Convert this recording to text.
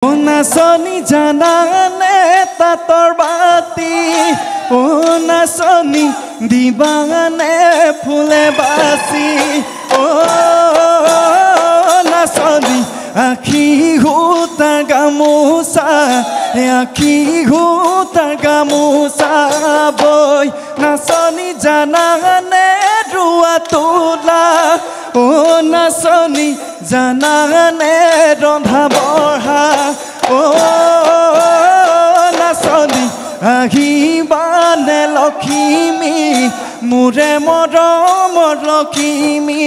নাচনি জানানে তাঁতৰ বাতি নাচনি দিবানে ফুলে বাচি নাচনি আখি ঘুটা গামোচা আখি ঘুটা গামোচা বৈ নাচনি জানানে ৰুৱা তোলা নাচনি জানানে ৰন্ধা বঢ়া নাচনি আহিবানে লখিমী মোৰে মৰমৰ লখিমী